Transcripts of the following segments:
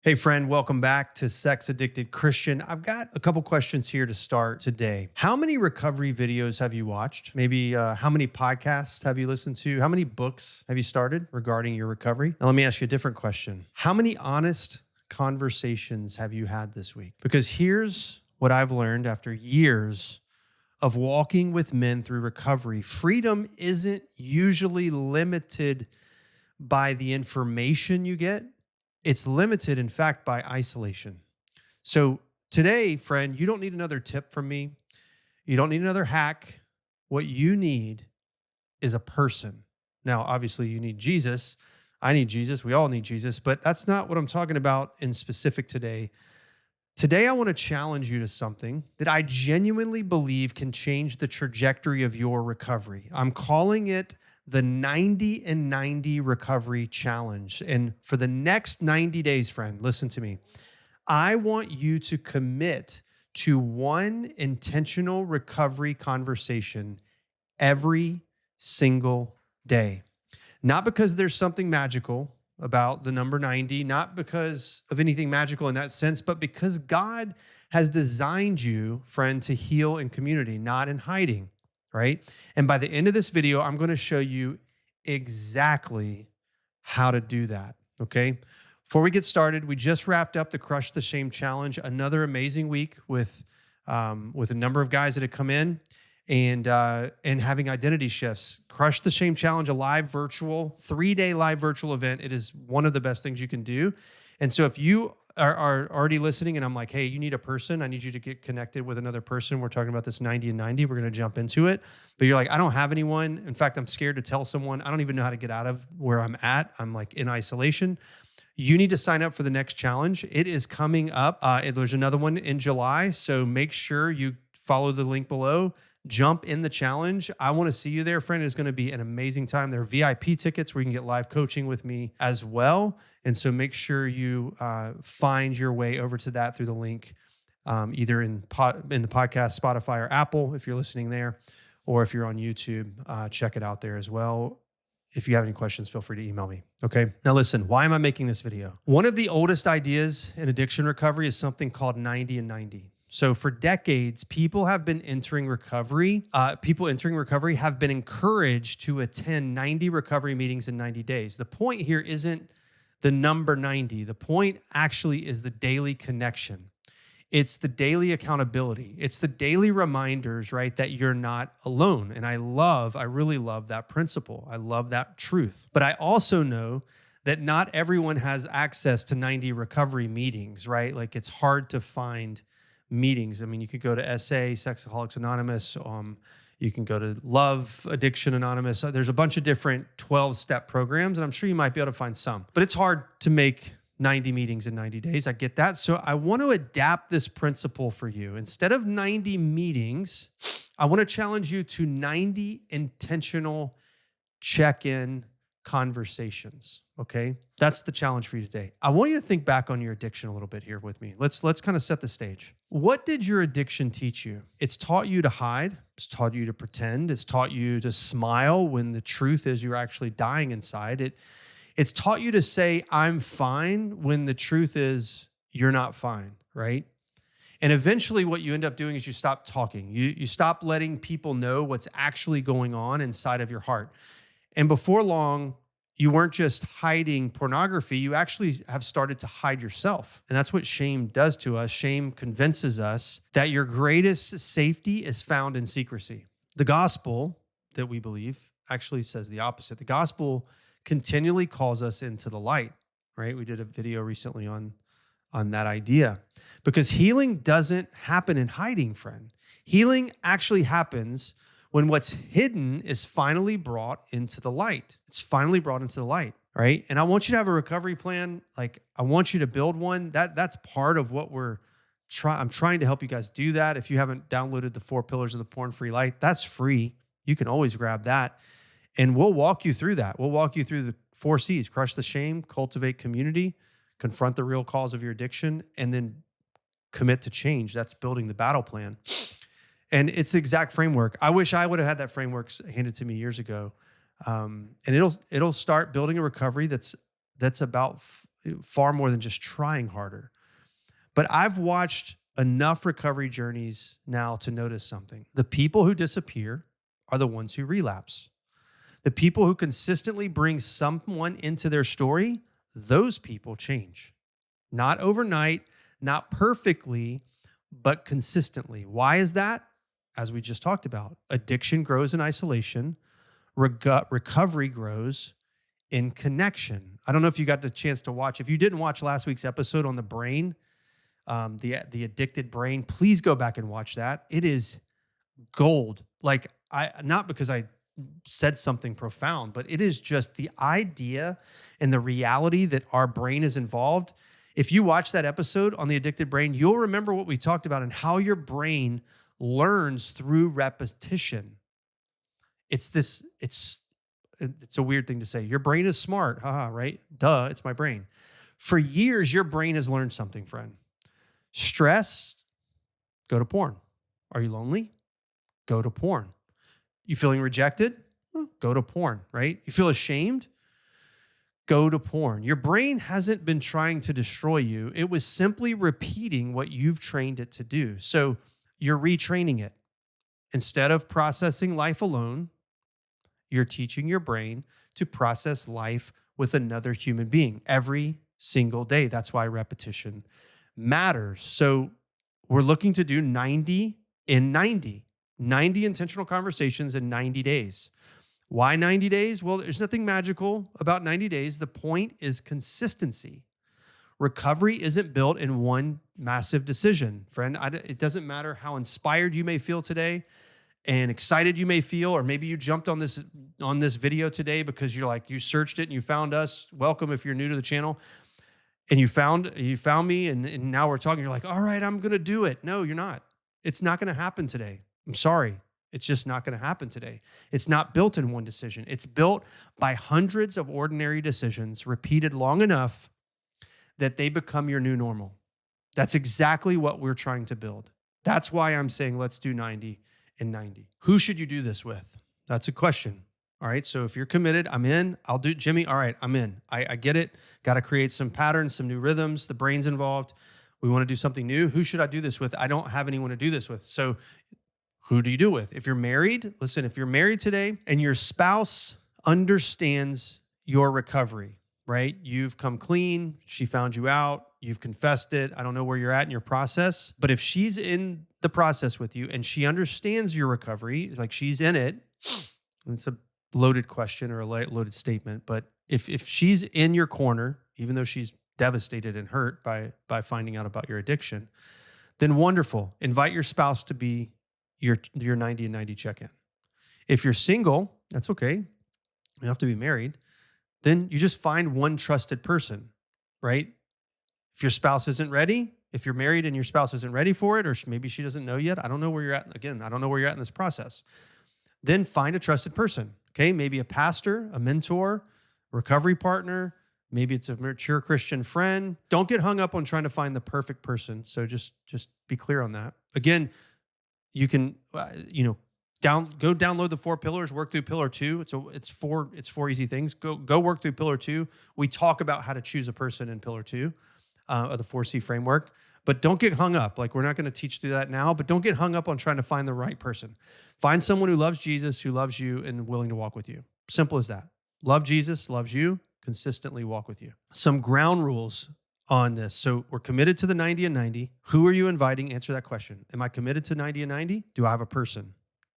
Hey, friend, welcome back to Sex Addicted Christian. I've got a couple questions here to start today. How many recovery videos have you watched? Maybe how many podcasts have you listened to? How many books have you started regarding your recovery? Now, let me ask you a different question. How many honest conversations have you had this week? Because here's what I've learned after years of walking with men through recovery. Freedom isn't usually limited by the information you get. It's limited, in fact, by isolation. So today, friend, you don't need another tip from me. You don't need another hack. What you need is a person. Now, obviously, you need Jesus. I need Jesus. We all need Jesus, but that's not what I'm talking about in specific today. Today, I want to challenge you to something that I genuinely believe can change the trajectory of your recovery. I'm calling it the 90 and 90 recovery challenge. And for the next 90 days, friend, listen to me. I want you to commit to one intentional recovery conversation every single day. Not because there's something magical about the number 90, not because of anything magical in that sense, but because God has designed you, friend, to heal in community, not in hiding, right? And by the end of this video, I'm going to show you exactly how to do that, okay? Before we get started, we just wrapped up the Crush the Shame Challenge, another amazing week with a number of guys that had come in and having identity shifts. Crush the Shame Challenge, a live virtual, 3-day live virtual event. It is one of the best things you can do. And so if you are already listening and I'm like, hey, you need a person, I need you to get connected with another person. We're talking about this 90 and 90. We're going to jump into it. But you're like, I don't have anyone. In fact, I'm scared to tell someone. I don't even know how to get out of where I'm at. I'm like in isolation. You need to sign up for the next challenge. It is coming up. There's another one in July. So make sure you follow the link below. Jump in the challenge. I want to see you there, friend. It's going to be an amazing time. There are VIP tickets where you can get live coaching with me as well. And so make sure you find your way over to that through the link, either in the podcast, Spotify, or Apple, if you're listening there, or if you're on YouTube, check it out there as well. If you have any questions, feel free to email me. Okay. Now listen, why am I making this video? One of the oldest ideas in addiction recovery is something called 90 and 90. So for decades, people have been entering recovery. People entering recovery have been encouraged to attend 90 recovery meetings in 90 days. The point here isn't the number 90. The point actually is the daily connection. It's the daily accountability. It's the daily reminders, right, that you're not alone. And I really love that principle. I love that truth. But I also know that not everyone has access to 90 recovery meetings, right? Like it's hard to find meetings. I mean, you could go to SA, Sexaholics Anonymous. You can go to Love Addiction Anonymous. There's a bunch of different 12-step programs, and I'm sure you might be able to find some. But it's hard to make 90 meetings in 90 days. I get that. So I want to adapt this principle for you. Instead of 90 meetings, I want to challenge you to 90 intentional check-in conversations, okay? That's the challenge for you today. I want you to think back on your addiction a little bit here with me. Let's kind of set the stage. What did your addiction teach you? It's taught you to hide. It's taught you to pretend. It's taught you to smile when the truth is you're actually dying inside. It's taught you to say, I'm fine, when the truth is you're not fine, right? And eventually what you end up doing is you stop talking. You stop letting people know what's actually going on inside of your heart. And before long, you weren't just hiding pornography, you actually have started to hide yourself. And that's what shame does to us. Shame convinces us that your greatest safety is found in secrecy. The gospel that we believe actually says the opposite. The gospel continually calls us into the light, right? We did a video recently on that idea. Because healing doesn't happen in hiding, friend. Healing actually happens when what's hidden is finally brought into the light. It's finally brought into the light, right? And I want you to have a recovery plan. Like, I want you to build one. That's part of what I'm trying to help you guys do that. If you haven't downloaded the 4 Pillars of the Porn-Free Life, that's free. You can always grab that. And we'll walk you through that. We'll walk you through the 4 C's: crush the shame, cultivate community, confront the real cause of your addiction, and then commit to change. That's building the battle plan. And it's the exact framework. I wish I would have had that framework handed to me years ago. And it'll start building a recovery that's about far more than just trying harder. But I've watched enough recovery journeys now to notice something. The people who disappear are the ones who relapse. The people who consistently bring someone into their story, those people change. Not overnight, not perfectly, but consistently. Why is that? As we just talked about, addiction grows in isolation, recovery grows in connection. I don't know if you got the chance to watch. If you didn't watch last week's episode on the brain, the addicted brain, please go back and watch that. It is gold. Like, not because I said something profound, but it is just the idea and the reality that our brain is involved. If you watch that episode on the addicted brain, you'll remember what we talked about and how your brain learns through repetition. It's a weird thing to say. Your brain is smart, haha, right? Duh, it's my brain. For years, your brain has learned something, friend. Stress, go to porn. Are you lonely? Go to porn. You feeling rejected? Go to porn, right? You feel ashamed? Go to porn. Your brain hasn't been trying to destroy you. It was simply repeating what you've trained it to do. So you're retraining it. Instead of processing life alone, you're teaching your brain to process life with another human being every single day. That's why repetition matters. So we're looking to do 90 in 90 intentional conversations in 90 days. Why 90 days? Well, there's nothing magical about 90 days. The point is consistency. Recovery isn't built in one massive decision, friend. It doesn't matter how inspired you may feel today and excited you may feel, or maybe you jumped on this video today because you searched it and you found us. Welcome if you're new to the channel. And you found me and now we're talking. You're like, all right, I'm going to do it. No, you're not. It's not going to happen today. I'm sorry. It's just not going to happen today. It's not built in one decision. It's built by hundreds of ordinary decisions repeated long enough that they become your new normal. That's exactly what we're trying to build. That's why I'm saying let's do 90 and 90. Who should you do this with? That's a question. All right. So if you're committed, I'm in. I'll do Jimmy. All right. I'm in. I get it. Got to create some patterns, some new rhythms. The brain's involved. We want to do something new. Who should I do this with? I don't have anyone to do this with. So who do you do it with? If you're married, listen, if you're married today and your spouse understands your recovery, right? You've come clean. She found you out. You've confessed it. I don't know where you're at in your process, but if she's in the process with you and she understands your recovery, like she's in it, and it's a loaded question or a loaded statement, but if she's in your corner, even though she's devastated and hurt by finding out about your addiction, then wonderful. Invite your spouse to be your 90 and 90 check-in. If you're single, that's okay. You don't have to be married. Then you just find one trusted person, right? If your spouse isn't ready, if you're married and your spouse isn't ready for it, or maybe she doesn't know yet, I don't know where you're at. Again, I don't know where you're at in this process. Then find a trusted person, okay? Maybe a pastor, a mentor, recovery partner. Maybe it's a mature Christian friend. Don't get hung up on trying to find the perfect person. So just be clear on that. Again, you can, go download the 4 pillars, work through pillar 2. It's four easy things. Go work through pillar 2. We talk about how to choose a person in pillar 2 of the 4C framework, but don't get hung up. Like, we're not going to teach through that now, but don't get hung up on trying to find the right person. Find someone who loves Jesus, who loves you and willing to walk with you. Simple as that. Love Jesus, loves you, consistently walk with you. Some ground rules on this. So we're committed to the 90 and 90. Who are you inviting? Answer that question. Am I committed to 90 and 90? Do I have a person?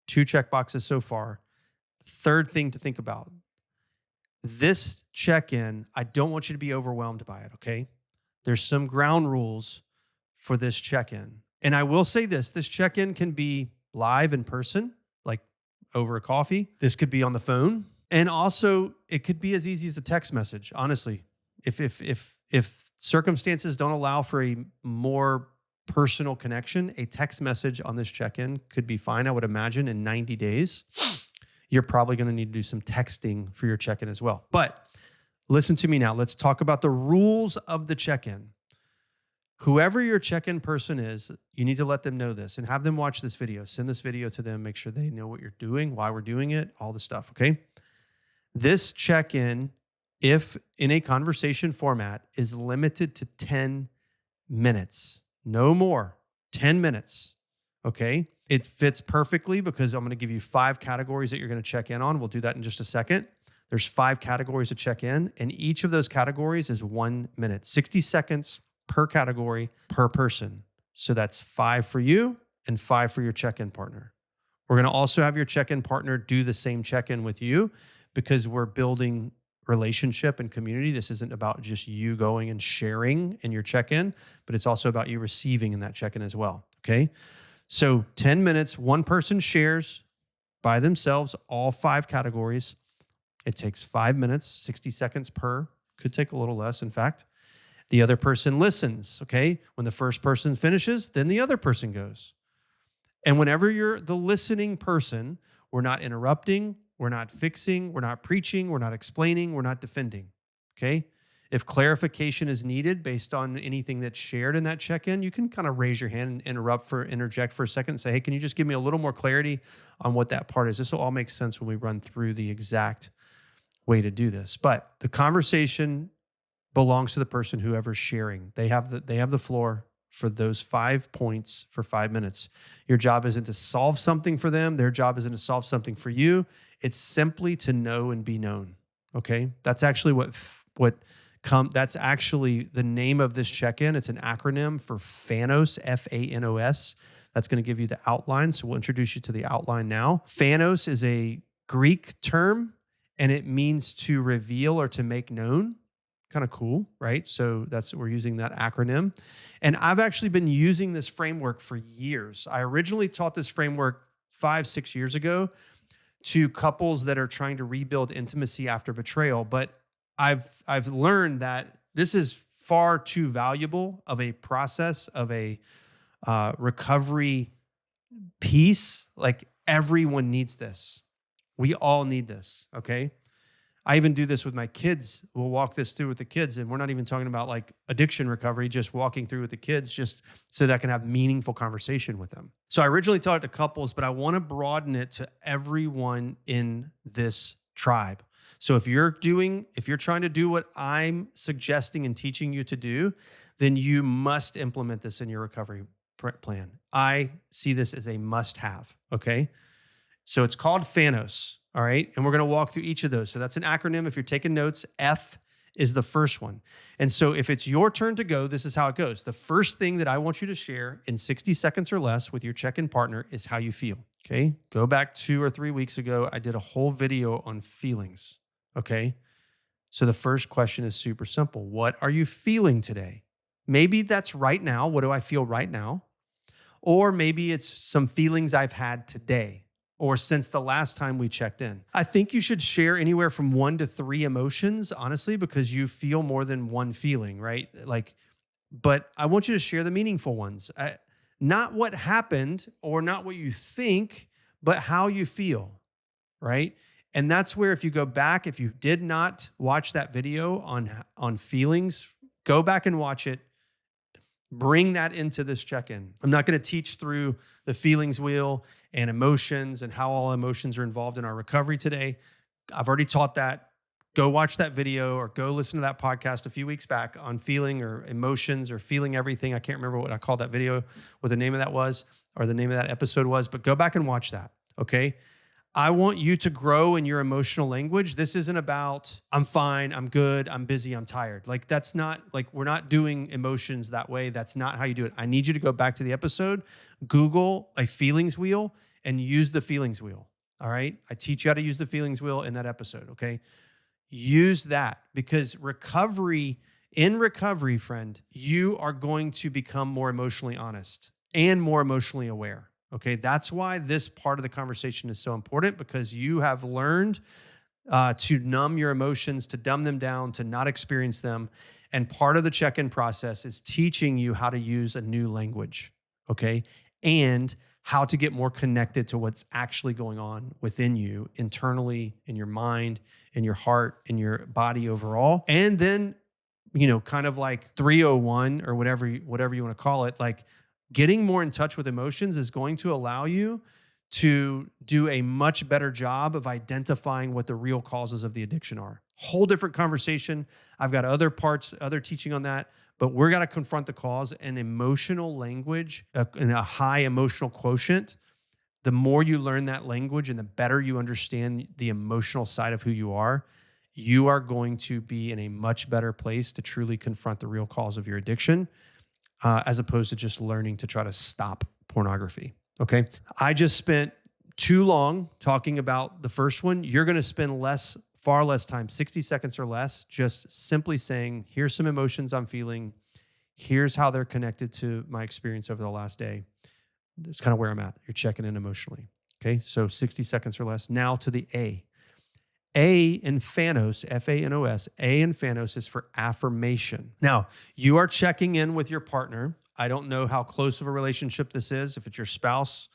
2 check boxes so far. Third thing to think about. This check-in, I don't want you to be overwhelmed by it, okay? There's some ground rules for this check-in. And I will say this check-in can be live in person, like over a coffee. This could be on the phone. And also it could be as easy as a text message, honestly. If circumstances don't allow for a more personal connection, a text message on this check-in could be fine. I would imagine in 90 days, you're probably going to need to do some texting for your check-in as well. But listen to me now. Let's talk about the rules of the check-in. Whoever your check-in person is, you need to let them know this and have them watch this video. Send this video to them. Make sure they know what you're doing, why we're doing it, all the stuff, okay? This check-in if in a conversation format is limited to 10 minutes, no more, 10 minutes. Okay. It fits perfectly because I'm going to give you 5 categories that you're going to check in on. We'll do that in just a second. There's 5 categories to check in, and each of those categories is 1 minute, 60 seconds per category per person. So that's 5 for you and 5 for your check-in partner. We're going to also have your check-in partner do the same check-in with you because we're building relationship and community. This isn't about just you going and sharing in your check-in, but it's also about you receiving in that check-in as well. Okay. So 10 minutes, one person shares by themselves all 5 categories. It takes 5 minutes, 60 seconds per, could take a little less, in fact. The other person listens, okay? When the first person finishes, then the other person goes. And whenever you're the listening person, we're not interrupting, we're not fixing, we're not preaching, we're not explaining, we're not defending, okay? If clarification is needed based on anything that's shared in that check-in, you can kind of raise your hand and interject for a second and say, hey, can you just give me a little more clarity on what that part is? This will all make sense when we run through the exact way to do this. But the conversation belongs to the person whoever's sharing. They have the floor for those 5 points for 5 minutes. Your job isn't to solve something for them. Their job isn't to solve something for you. It's simply to know and be known. Okay? That's actually that's actually the name of this check-in. It's an acronym for FANOS, FANOS. That's going to give you the outline. So we'll introduce you to the outline now. FANOS is a Greek term, and it means to reveal or to make known. Kind of cool, right? So we're using that acronym. And I've actually been using this framework for years. I originally taught this framework 5-6 years ago to couples that are trying to rebuild intimacy after betrayal. But I've learned that this is far too valuable of a process of a recovery piece. Like everyone needs this. We all need this. Okay. I even do this with my kids. We'll walk this through with the kids, and we're not even talking about like addiction recovery, just walking through with the kids just so that I can have meaningful conversation with them. So I originally taught it to couples, but I want to broaden it to everyone in this tribe. So if you're trying to do what I'm suggesting and teaching you to do, then you must implement this in your recovery plan. I see this as a must-have, okay? So it's called FANOS. All right. And we're going to walk through each of those. So that's an acronym. If you're taking notes, F is the first one. And so if it's your turn to go, this is how it goes. The first thing that I want you to share in 60 seconds or less with your check-in partner is how you feel. Okay. Go back 2 or 3 weeks ago. I did a whole video on feelings. Okay. So the first question is super simple. What are you feeling today? Maybe that's right now. What do I feel right now? Or maybe it's some feelings I've had today, or since the last time we checked in. I think you should share anywhere from 1 to 3 emotions, honestly, because you feel more than one feeling, right? But I want you to share the meaningful ones. Not what happened or not what you think, but how you feel, right? And that's where if you go back, if you did not watch that video on feelings, go back and watch it. Bring that into this check-in. I'm not going to teach through the feelings wheel and emotions and how all emotions are involved in our recovery today. I've already taught that. Go watch that video or go listen to that podcast a few weeks back on feeling or emotions or feeling everything. I can't remember what I called that video, what the name of that was or the name of that episode was, but go back and watch that, okay? I want you to grow in your emotional language. This isn't about, I'm fine, I'm good, I'm busy, I'm tired. Like that's not, like we're not doing emotions that way. That's not how you do it. I need you to go back to the episode, Google a feelings wheel and use the feelings wheel. All right. I teach you how to use the feelings wheel in that episode. Okay. Use that because in recovery, friend, you are going to become more emotionally honest and more emotionally aware. Okay, that's why this part of the conversation is so important because you have learned to numb your emotions, to dumb them down, to not experience them. And part of the check-in process is teaching you how to use a new language, okay? And how to get more connected to what's actually going on within you internally, in your mind, in your heart, in your body overall. And then, kind of like 301 or whatever you want to call it, like getting more in touch with emotions is going to allow you to do a much better job of identifying what the real causes of the addiction are. Whole different conversation. I've got other parts, other teaching on that, but we're got to confront the cause and emotional language and a high emotional quotient. The more you learn that language and the better you understand the emotional side of who you are going to be in a much better place to truly confront the real cause of your addiction, as opposed to just learning to try to stop pornography. Okay. I just spent too long talking about the first one. You're going to spend far less time, 60 seconds or less, just simply saying, here's some emotions I'm feeling. Here's how they're connected to my experience over the last day. That's kind of where I'm at. You're checking in emotionally. Okay. So 60 seconds or less. Now to the A. A in FANOS, FANOS, A in FANOS is for affirmation. Now, you are checking in with your partner. I don't know how close of a relationship this is. If it's your spouse,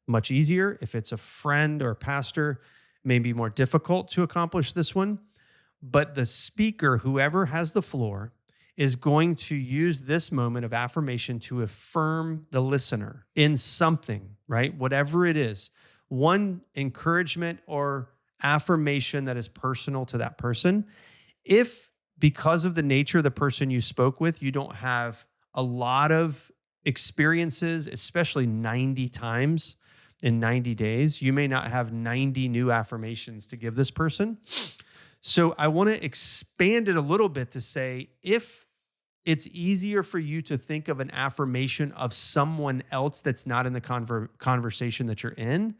much easier. If it's a friend or a pastor, may be more difficult to accomplish this one. But the speaker, whoever has the floor, is going to use this moment of affirmation to affirm the listener in something, right? Whatever it is, one encouragement or affirmation that is personal to that person. If because of the nature of the person you spoke with, you don't have a lot of experiences, especially 90 times in 90 days, you may not have 90 new affirmations to give this person. So I want to expand it a little bit to say, if it's easier for you to think of an affirmation of someone else that's not in the conversation that you're in,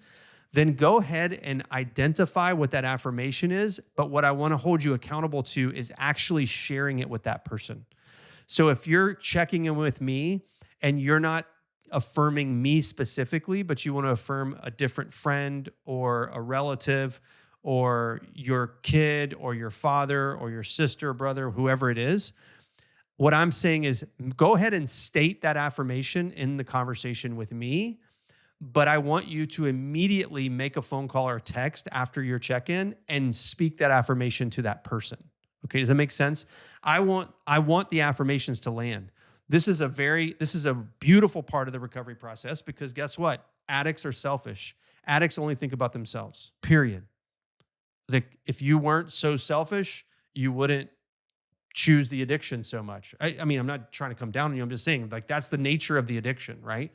then go ahead and identify what that affirmation is. But what I want to hold you accountable to is actually sharing it with that person. So if you're checking in with me and you're not affirming me specifically, but you want to affirm a different friend or a relative or your kid or your father or your sister, brother, whoever it is, what I'm saying is go ahead and state that affirmation in the conversation with me. But I want you to immediately make a phone call or text after your check-in and speak that affirmation to that person. Okay, does that make sense? I want the affirmations to land. This is a beautiful part of the recovery process, because guess what? Addicts are selfish. Addicts only think about themselves. Period. Like, if you weren't so selfish, you wouldn't choose the addiction so much. I mean, I'm not trying to come down on you. I'm just saying, like, that's the nature of the addiction, right?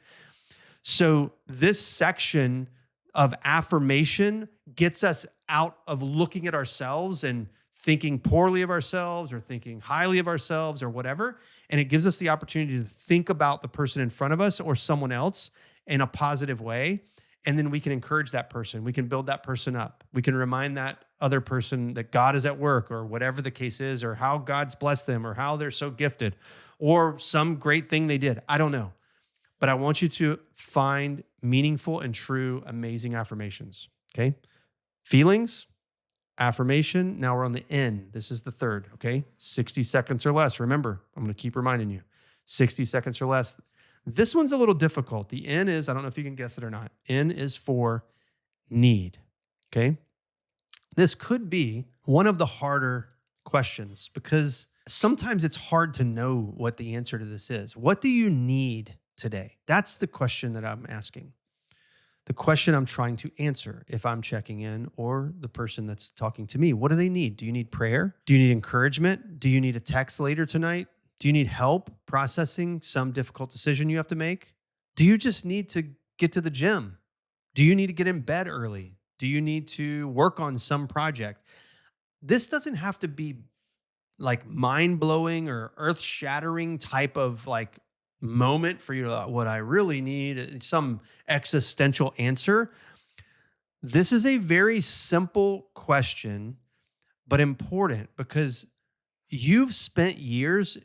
So this section of affirmation gets us out of looking at ourselves and thinking poorly of ourselves or thinking highly of ourselves or whatever. And it gives us the opportunity to think about the person in front of us or someone else in a positive way. And then we can encourage that person. We can build that person up. We can remind that other person that God is at work, or whatever the case is, or how God's blessed them, or how they're so gifted, or some great thing they did. I don't know. But I want you to find meaningful and true, amazing affirmations, okay? Feelings, affirmation. Now we're on the N. This is the third, okay? 60 seconds or less. Remember, I'm going to keep reminding you, 60 seconds or less. This one's a little difficult. The N is, I don't know if you can guess it or not, N is for need, okay? This could be one of the harder questions, because sometimes it's hard to know what the answer to this is. What do you need today? That's the question that I'm asking. The question I'm trying to answer if I'm checking in, or the person that's talking to me. What do they need? Do you need prayer? Do you need encouragement? Do you need a text later tonight? Do you need help processing some difficult decision you have to make? Do you just need to get to the gym? Do you need to get in bed early? Do you need to work on some project? This doesn't have to be like mind-blowing or earth-shattering type of like moment for you to, what I really need, some existential answer. This is a very simple question, but important, because you've spent years,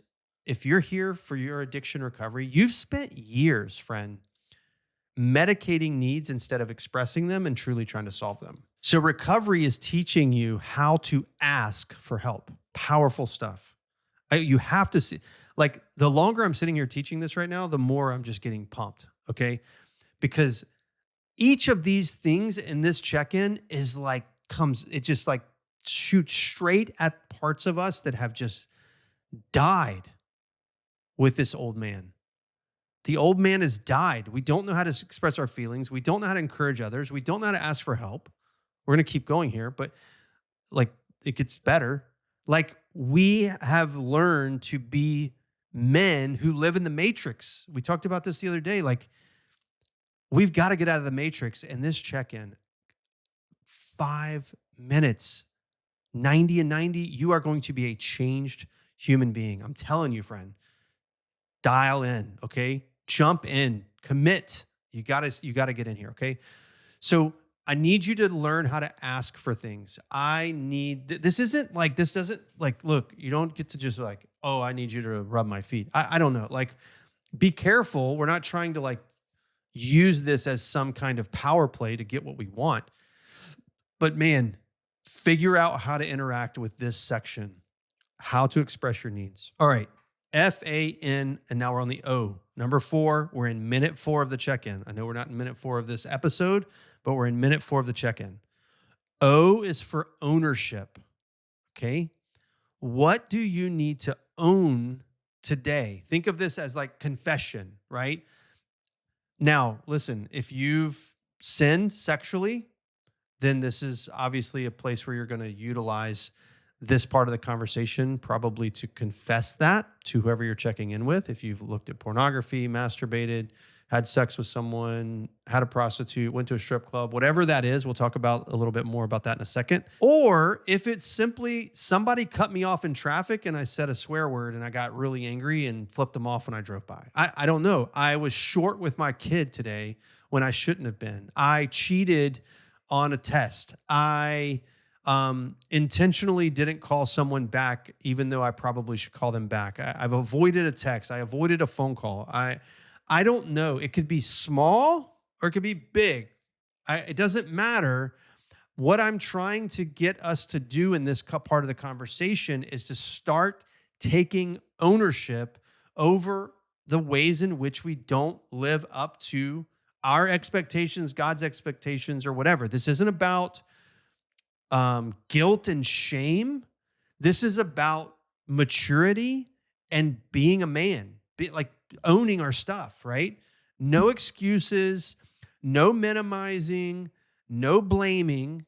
if you're here for your addiction recovery, you've spent years, friend, medicating needs instead of expressing them and truly trying to solve them. So recovery is teaching you how to ask for help. Powerful stuff. You have to see, like, the longer I'm sitting here teaching this right now, the more I'm just getting pumped, okay? Because each of these things in this check-in is like, it just like shoots straight at parts of us that have just died with this old man. The old man has died. We don't know how to express our feelings. We don't know how to encourage others. We don't know how to ask for help. We're going to keep going here, but like, it gets better. Like we have learned to be men who live in the matrix. We talked about this the other day. Like we've got to get out of the matrix. And this check-in, 5 minutes, 90 and 90, you are going to be a changed human being. I'm telling you, friend, dial in, okay? Jump in, commit. You got to get in here, okay? So I need you to learn how to ask for things. This isn't like, this doesn't like, look, you don't get to just like, oh, I need you to rub my feet. I don't know. Like, be careful. We're not trying to like use this as some kind of power play to get what we want. But man, figure out how to interact with this section, how to express your needs. All right. FAN, and now we're on the O. Number 4, we're in minute 4 of the check-in. I know we're not in minute 4 of this episode, but we're in minute 4 of the check-in. O is for ownership, okay? What do you need to own today? Think of this as like confession, right? Now, listen, if you've sinned sexually, then this is obviously a place where you're going to utilize this part of the conversation, probably to confess that to whoever you're checking in with. If you've looked at pornography, masturbated, had sex with someone, had a prostitute, went to a strip club, whatever that is, we'll talk about a little bit more about that in a second. Or if it's simply somebody cut me off in traffic and I said a swear word and I got really angry and flipped them off when I drove by. I don't know. I was short with my kid today when I shouldn't have been. I cheated on a test. I intentionally didn't call someone back, even though I probably should call them back. I've avoided a text. I avoided a phone call. I don't know. It could be small or it could be big. It doesn't matter. What I'm trying to get us to do in this part of the conversation is to start taking ownership over the ways in which we don't live up to our expectations, God's expectations, or whatever. This isn't about guilt and shame. This is about maturity and being a man, like owning our stuff, right? No excuses, no minimizing, no blaming,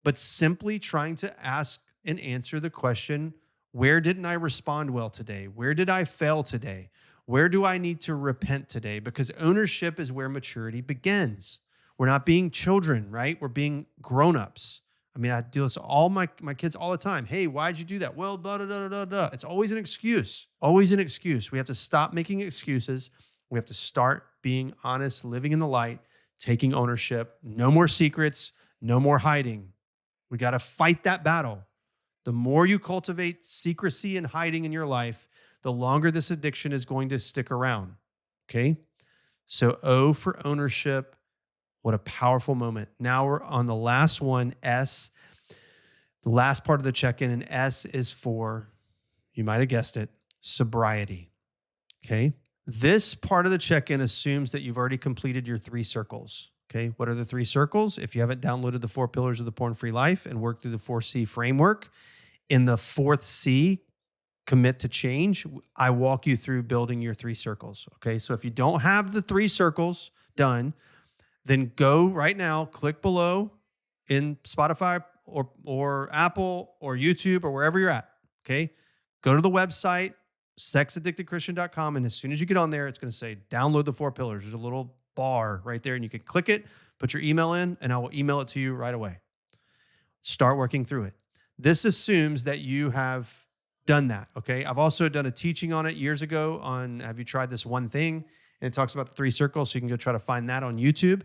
but simply trying to ask and answer the question, where didn't I respond well today? Where did I fail today? Where do I need to repent today? Because ownership is where maturity begins. We're not being children, right? We're being grown-ups. I mean, I do this to all my kids all the time. Hey, why'd you do that? Well, blah, blah, blah, blah, blah. It's always an excuse. Always an excuse. We have to stop making excuses. We have to start being honest, living in the light, taking ownership. No more secrets. No more hiding. We got to fight that battle. The more you cultivate secrecy and hiding in your life, the longer this addiction is going to stick around. Okay? So O for ownership. What a powerful moment. Now we're on the last one, S. The last part of the check-in, and S is for, you might have guessed it, sobriety. Okay? This part of the check-in assumes that you've already completed your 3 circles. Okay? What are the 3 circles? If you haven't downloaded the 4 pillars of the porn-free life and worked through the 4C framework, in the 4th C, commit to change, I walk you through building your 3 circles. Okay? So if you don't have the 3 circles done, then go right now, click below in Spotify or Apple or YouTube or wherever you're at, okay? Go to the website, sexaddictedchristian.com, and as soon as you get on there, it's going to say download the 4 pillars. There's a little bar right there, and you can click it, put your email in, and I will email it to you right away. Start working through it. This assumes that you have done that, okay? I've also done a teaching on it years ago on have you tried this one thing? And it talks about the 3 circles, so you can go try to find that on YouTube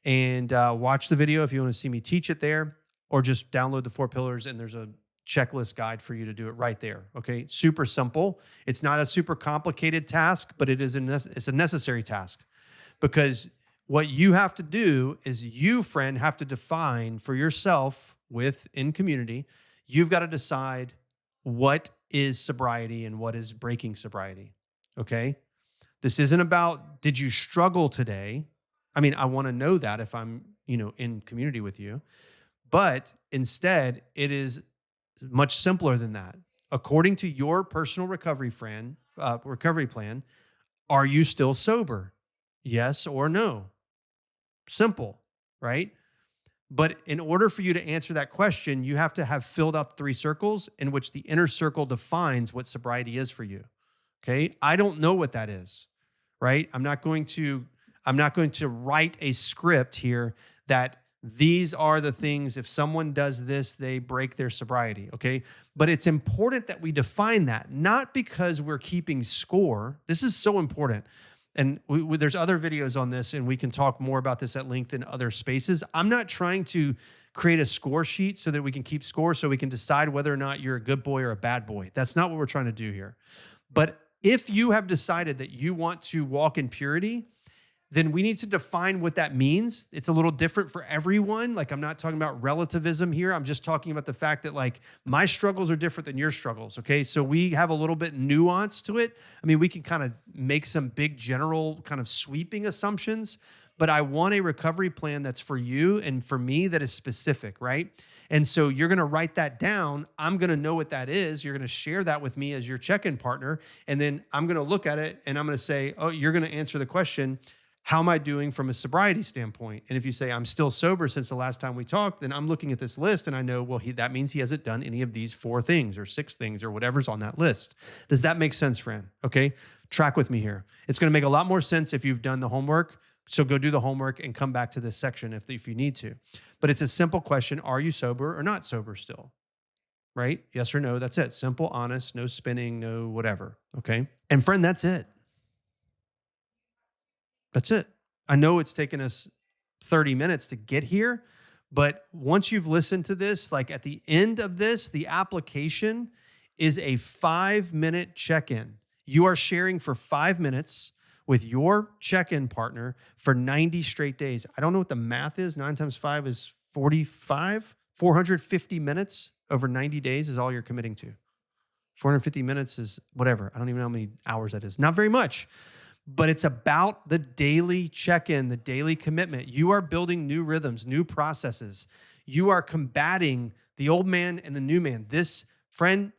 and watch the video if you want to see me teach it there, or just download the 4 pillars, and there's a checklist guide for you to do it right there, okay? Super simple. It's not a super complicated task, but it's a necessary task, because what you have to do is you, friend, have to define for yourself in community, you've got to decide what is sobriety and what is breaking sobriety, okay? This isn't about, did you struggle today? I mean, I want to know that if I'm, in community with you. But instead, it is much simpler than that. According to your personal recovery plan, are you still sober? Yes or no? Simple, right? But in order for you to answer that question, you have to have filled out 3 circles in which the inner circle defines what sobriety is for you. Okay? I don't know what that is, right? I'm not going to write a script here that these are the things, if someone does this, they break their sobriety, okay? But it's important that we define that, not because we're keeping score. This is so important. And there's other videos on this, and we can talk more about this at length in other spaces. I'm not trying to create a score sheet so that we can keep score so we can decide whether or not you're a good boy or a bad boy. That's not what we're trying to do here. But if you have decided that you want to walk in purity, then we need to define what that means. It's a little different for everyone. Like, I'm not talking about relativism here. I'm just talking about the fact that, like, my struggles are different than your struggles, okay? So we have a little bit nuance to it. I mean, we can kind of make some big general kind of sweeping assumptions, but I want a recovery plan that's for you and for me that is specific, right? And so you're going to write that down. I'm going to know what that is. You're going to share that with me as your check-in partner. And then I'm going to look at it and I'm going to say, oh, you're going to answer the question, how am I doing from a sobriety standpoint? And if you say, I'm still sober since the last time we talked, then I'm looking at this list and I know, well, that means he hasn't done any of these 4 things or 6 things or whatever's on that list. Does that make sense, friend? Okay, track with me here. It's going to make a lot more sense if you've done the homework. So go do the homework and come back to this section if you need to. But it's a simple question. Are you sober or not sober still? Right? Yes or no. That's it. Simple, honest, no spinning, no whatever. Okay. And friend, that's it. That's it. I know it's taken us 30 minutes to get here, but once you've listened to this, like at the end of this, the application is a 5-minute check-in. You are sharing for 5 minutes with your check-in partner for 90 straight days. I don't know what the math is. 9 times 5 is 45. 450 minutes over 90 days is all you're committing to. 450 minutes is whatever. I don't even know how many hours that is. Not very much. But it's about the daily check-in, the daily commitment. You are building new rhythms, new processes. You are combating the old man and the new man. This, friend,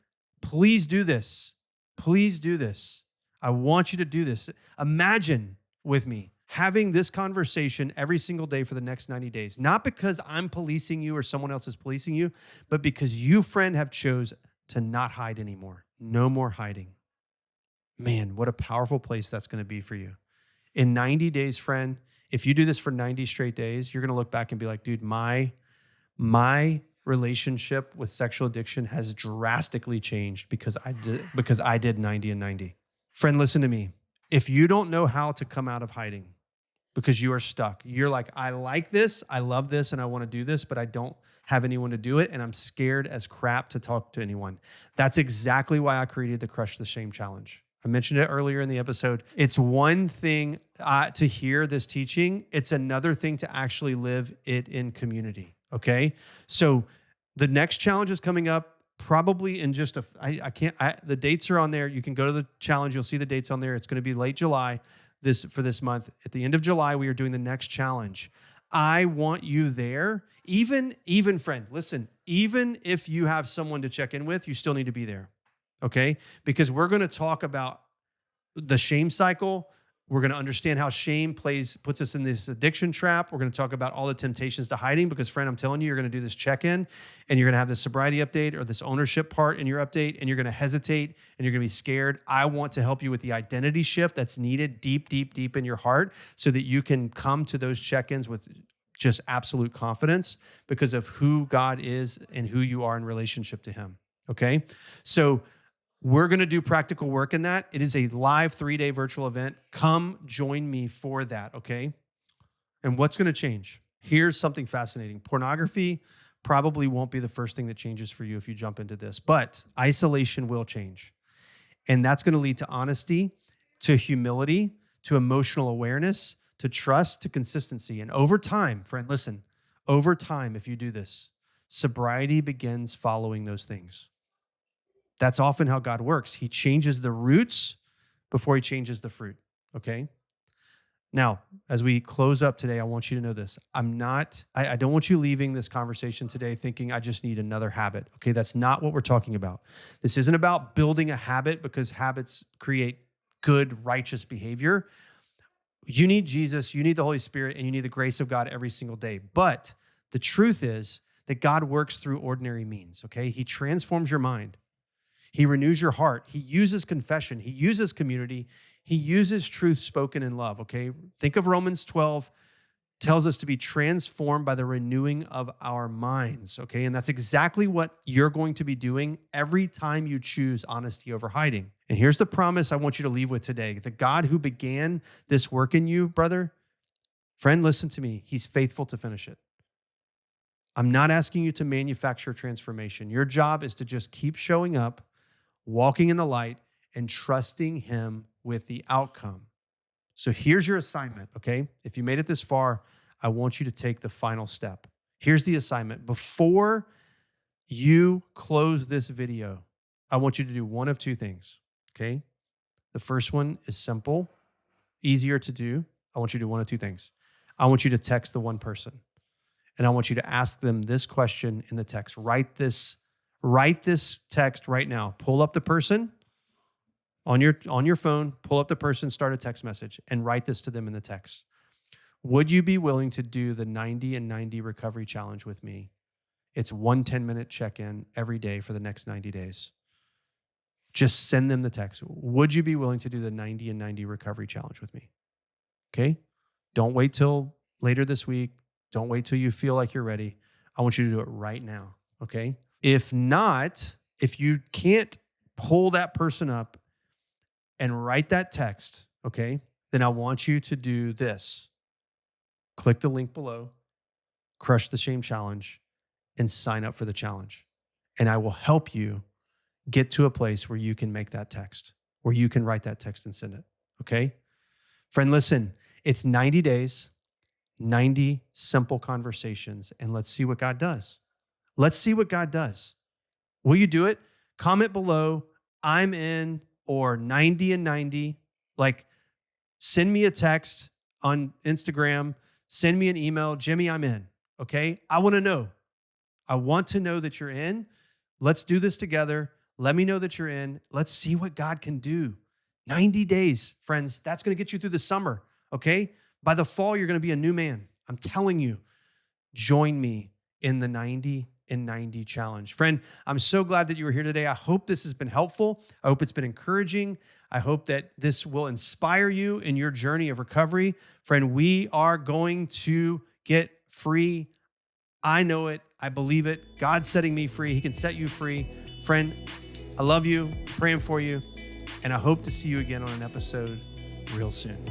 please do this. Please do this. I want you to do this. Imagine with me having this conversation every single day for the next 90 days. Not because I'm policing you or someone else is policing you, but because you, friend, have chose to not hide anymore. No more hiding. Man, what a powerful place that's going to be for you. In 90 days, friend, if you do this for 90 straight days, you're going to look back and be like, dude, my relationship with sexual addiction has drastically changed because I did 90 and 90. Friend, listen to me. If you don't know how to come out of hiding because you are stuck, you're like, I like this, I love this, and I want to do this, but I don't have anyone to do it, and I'm scared as crap to talk to anyone. That's exactly why I created the Crush the Shame Challenge. I mentioned it earlier in the episode. It's one thing to hear this teaching. It's another thing to actually live it in community, okay? So the next challenge is coming up probably in just the dates are on there. You can go to the challenge. You'll see the dates on there. It's going to be late July for this month. At the end of July, we are doing the next challenge. I want you there. Even friend, listen, even if you have someone to check in with, you still need to be there. Okay? Because we're going to talk about the shame cycle. We're going to understand how shame puts us in this addiction trap. We're going to talk about all the temptations to hiding because, friend, I'm telling you, you're going to do this check-in and you're going to have this sobriety update or this ownership part in your update, and you're going to hesitate and you're going to be scared. I want to help you with the identity shift that's needed deep, deep, deep in your heart so that you can come to those check-ins with just absolute confidence because of who God is and who you are in relationship to him. Okay? So we're going to do practical work in that. It is a live 3-day virtual event. Come join me for that, okay? And what's going to change? Here's something fascinating. Pornography probably won't be the first thing that changes for you if you jump into this, but isolation will change. And that's going to lead to honesty, to humility, to emotional awareness, to trust, to consistency. And over time, friend, listen, over time, if you do this, sobriety begins following those things. That's often how God works. He changes the roots before he changes the fruit, okay? Now, as we close up today, I want you to know this. I don't want you leaving this conversation today thinking I just need another habit, okay? That's not what we're talking about. This isn't about building a habit because habits create good, righteous behavior. You need Jesus, you need the Holy Spirit, and you need the grace of God every single day. But The truth is that God works through ordinary means, okay? He transforms your mind. He renews your heart. He uses confession. He uses community. He uses truth spoken in love, okay? Think of Romans 12, tells us to be transformed by the renewing of our minds, okay? And that's exactly what you're going to be doing every time you choose honesty over hiding. And here's the promise I want you to leave with today. The God who began this work in you, brother, friend, listen to me. He's faithful to finish it. I'm not asking you to manufacture transformation. Your job is to just keep showing up, walking in the light, and trusting him with the outcome. So here's your assignment, okay? If you made it this far, I want you to take the final step. Here's the assignment. Before you close this video, I want you to do one of two things, okay? The first one is simple, easier to do. I want you to do one of two things. I want you to text the one person, and I want you to ask them this question in the text. Write this text right now. Pull up the person on your phone, pull up the person, start a text message, and write this to them in the text. Would you be willing to do the 90 and 90 recovery challenge with me? It's 1 10-minute check-in every day for the next 90 days. Just send them the text. Would you be willing to do the 90 and 90 recovery challenge with me? Okay? Don't wait till later this week. Don't wait till you feel like you're ready. I want you to do it right now, okay? If not, if you can't pull that person up and write that text, okay, then I want you to do this. Click the link below, crush the shame challenge, and sign up for the challenge. And I will help you get to a place where you can make that text, where you can write that text and send it, okay? Friend, listen, it's 90 days, 90 simple conversations, and let's see what God does. Let's see what God does. Will you do it? Comment below, I'm in, or 90 and 90. Like, send me a text on Instagram, send me an email, Jimmy, I'm in, okay? I want to know. I want to know that you're in. Let's do this together. Let me know that you're in. Let's see what God can do. 90 days, friends. That's going to get you through the summer, okay? By the fall, you're going to be a new man. I'm telling you. Join me in the 90 and 90 challenge. Friend, I'm so glad that you were here today. I hope this has been helpful. I hope it's been encouraging. I hope that this will inspire you in your journey of recovery. Friend, we are going to get free. I know it. I believe it. God's setting me free. He can set you free. Friend, I love you, praying for you, and I hope to see you again on an episode real soon.